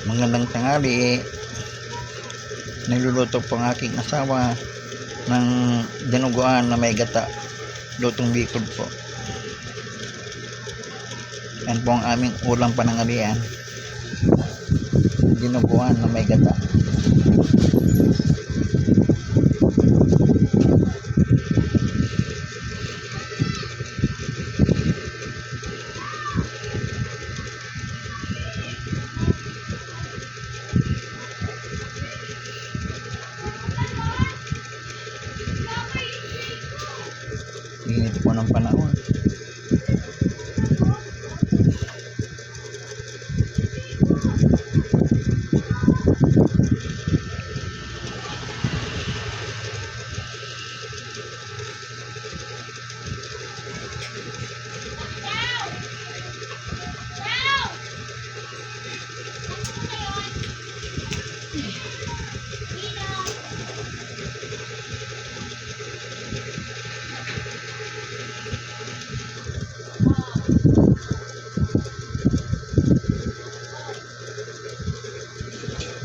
Magandang tanghali. Nagluluto po ang aking asawa ng dinuguan na may gata, lutong Bicol po. Yan po ang aming ulam pananghalian, dinuguan na may gata. Init po ng panahon.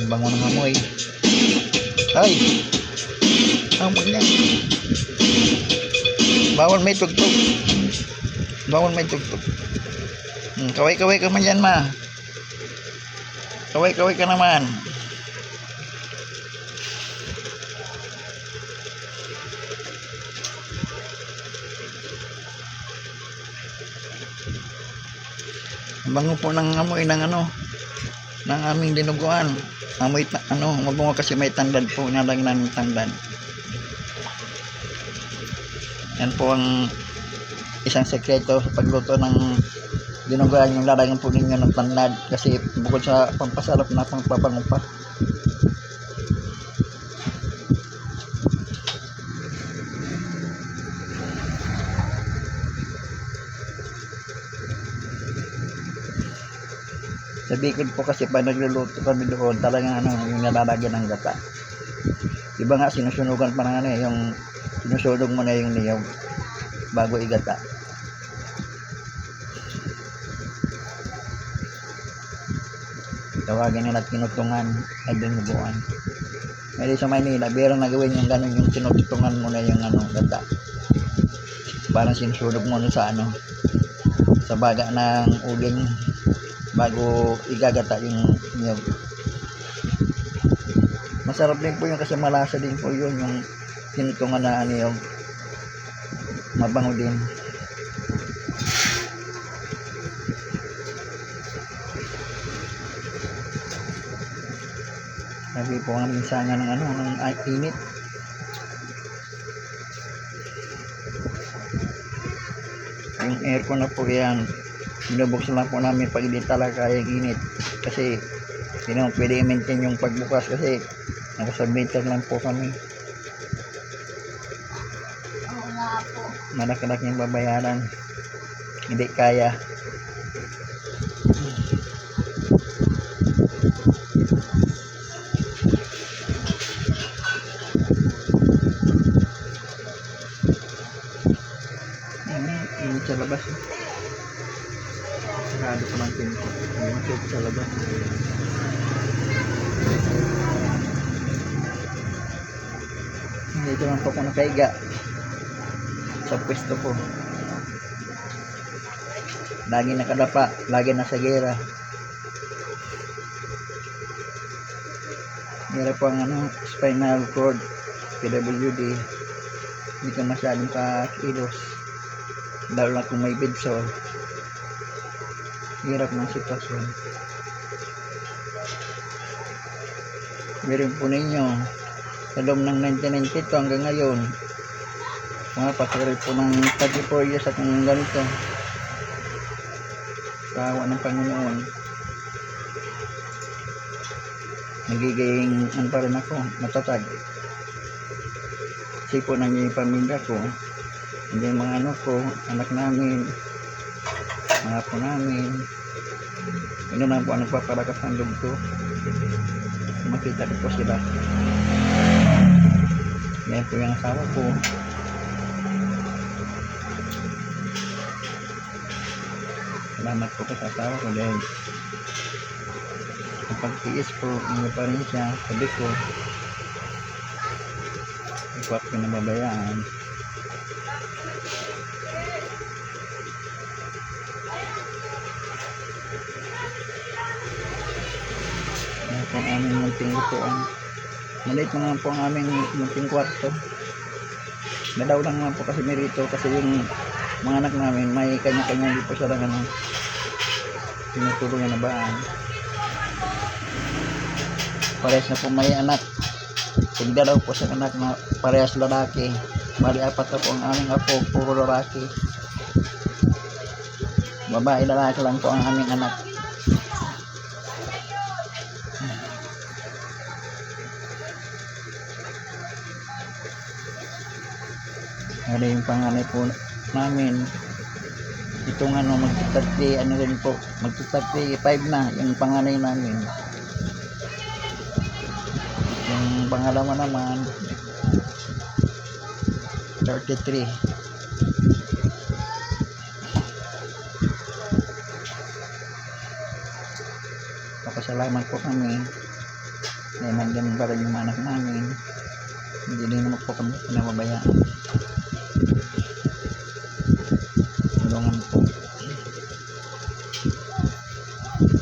Bango ng amoy. Ay! Amoy na. Bawal may tugtog. Bawal may tugtog. Kaway-kaway ka man yan, ma. Kaway-kaway ka naman. Bango po ng amoy ng ng aming dinuguan. Amoy mabungo kasi may tandan po, nalagyan ng tandan. Yan po ang isang sekreto sa pagluto ng dinuguan, yung lalagyan po ninyo ng tandan kasi bukod sa pampasarap na pangpabango pa. Sa Bicol po kasi pag nagluluto kami doon, talagang yung nalalagyan ng gata. Iba nga sinusunugan pa ng yung sinusunog mo na yung niyog bago igata. Tawagin nila tinutungan ay dinuguan. Ngayon sa Maynila, biro na gawin yung gano'n, yung tinutungan mo na yung gata. Parang sinusunog mo na sa sa baga ng uling bago igagata yung niyog. Masarap din po yun kasi malasa din po yun, yung tinutungan na niyog. Mabango din. Sabi po ang minsangan ng ng init. Yung aircon na po yan, binubuksan lang po namin pag hindi talaga kayang init kasi hindi naman pwede i-maintain yung pagbukas kasi naka-submeter lang po kami. Oo nga po. Malaki-laki yung babayaran, hindi kaya. Init sa labas. Sarado ko lang pinto. Init sa labas. Dito lang po ako nakaiga sa pwesto ko. Lagi nakadapa, lagi nasa gera. Meron po ang spinal cord, PWD. Hindi ka masyadong kakilos, lalo na kung may bedsore. Hirap ng sitwasyon. Meron po ninyo sa loob ng 1992 hanggang ngayon, mga patuloy po ng 34 years at ng ganito. Sa awa ng Panginoon, nagiging pa rin ako, matatag. Kasi po nandiyan yung pamilya ko, nandiyan yung mga ko, anak namin, mga po namin. Yun na po ang nagpapalakas ng loob ko. Makita ko po sila. Yan po yung asawa ko. Salamat po sa asawa ko dahil pagtiis po, hindi pa rin siya. Sabi ko, hindi ko ako pinababayaan. Yan po ang aming munting lutuan. Maliit na naman po ang aming munting kwarto. Dalaw lang naman po kasi merito kasi yung mga anak namin may kanya-kanya, hindi po sila tinutulungan na baan. Parehas na po may anak. Tigdalaw po sa anak na parehas lalaki. Bali 4 na po ang aming apo, puro lalaki. Babae lalaki lang po ang aming anak. Ano yung panganay po namin. Itong magti-30, rin po, magti-35 na yung panganay namin. Yung pangalawa naman, 33. Papasalamat po kami. Dahil nandiyan pa rin yung anak namin. Hindi din naman po kami pinababayaan. Tulungan po.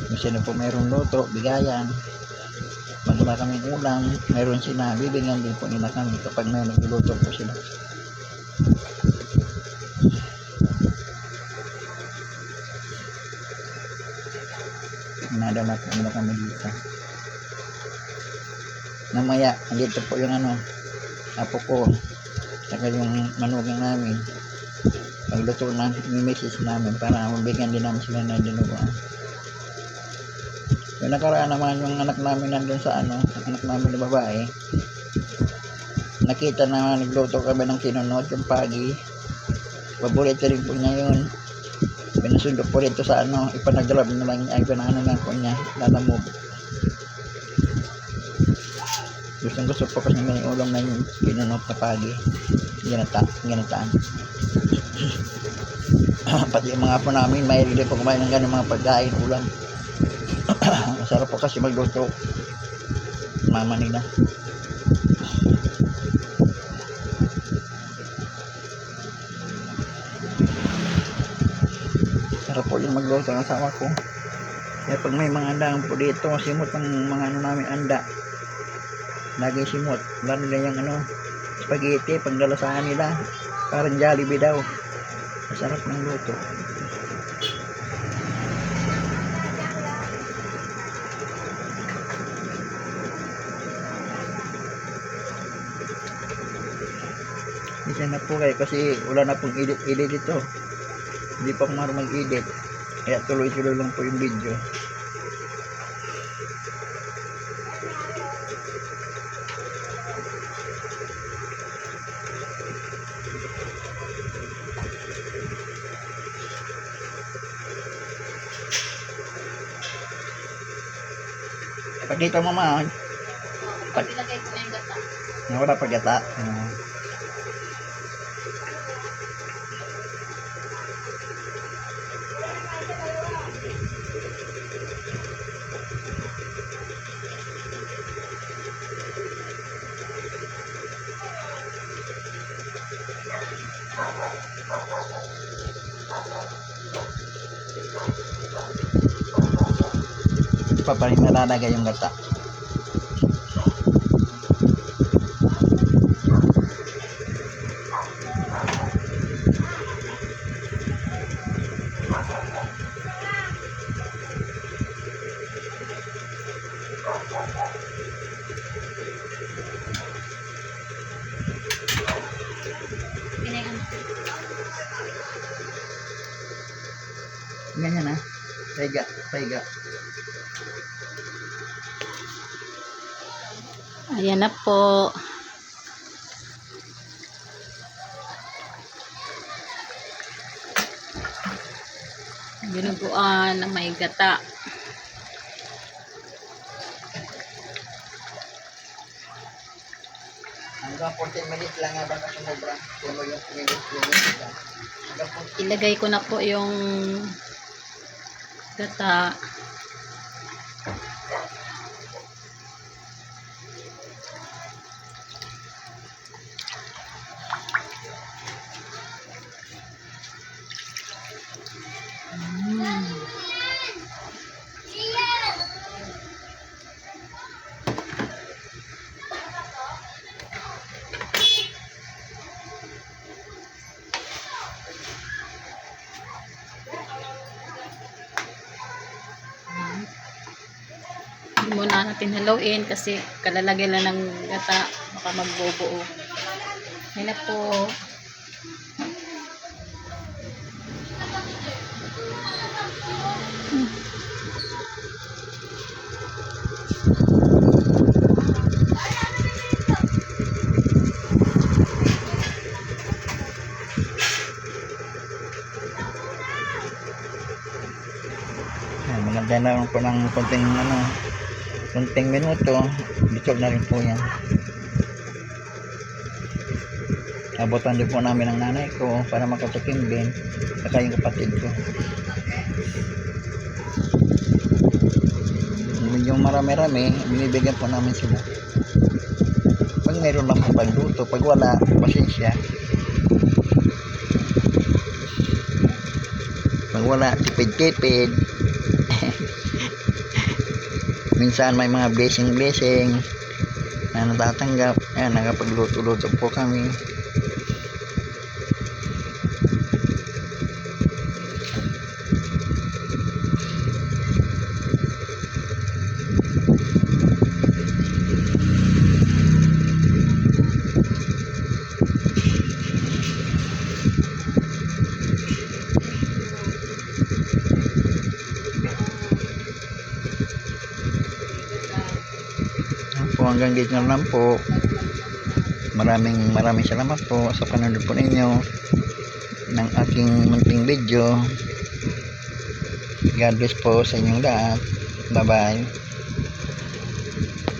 Kung sino po mayroong luto, bigayan. Pag wala kaming ulam, mayroon sila, bibigyan din po nila kami kapag may nagluluto po sila. Nadalat na kami dito. Namaya, dito po yung apo ko, saka yung manugang namin. Pagluto na, may-message namin para mabigyan din namin sila na dinuguan. Yung nakaraan naman yung anak namin nandun sa anak namin na babae, nakita na nagluto kami ng kinunod, yung pagi. Paborito rin po niya yun. Pinasundo po rito sa ipanagrab na lang niya, lang po niya, lalamog. Gusto po kasi may ulam na yung kinunod na pagi. Ginataan. Pati yung mga po namin, may rin po kumain ng ganun mga pagkain, ulam. Masarap po kasi magluto. Mama nila. Sarap po yung magluto ng asawa ko. Kaya pag may mga andaan po dito, simot ang mga namin anda. Lagi simot. Lalo na yung spaghetti, pagdalasahan nila. Parang Jollibee daw. Masarap ng luto. Minsan na po kayo kasi wala na pong edit ito. Hindi pa ako marunong mag-edit. Kaya tuloy-tuloy lang po yung video. Pag dito mo ma, Ilagay ko na yung gata. wala pagkata. Pa pa rin nalalagay yung gata. Ganyan na. Paiga. Ayan na po. Dinuguan na may gata. Hanggang 14 minutes lang nga baka sumobra. Kung yung minutes. Ilagay ko na po yung gata. muna natin haluin kasi kalalagay lang ng gata. Baka magbubuo. Yan na po. Ayan, maganda na lang po ng konting minuto. Bitog na rin po yan. Abutan din po namin ang nanay ko para makatikim din. Saka yung kapatid ko. Yung marami-rami, binibigyan po namin sila. Pag meron lang po pagluto, pag wala, pasensya. Pag wala, tipid-tipid. Minsan may mga blessing na natatanggap. Ayan, nakapagluto-luto po kami. Po, hanggang dito na lang po. Maraming salamat po sa panonood po ninyo ng aking munting video. God bless po sa inyong lahat. Bye bye.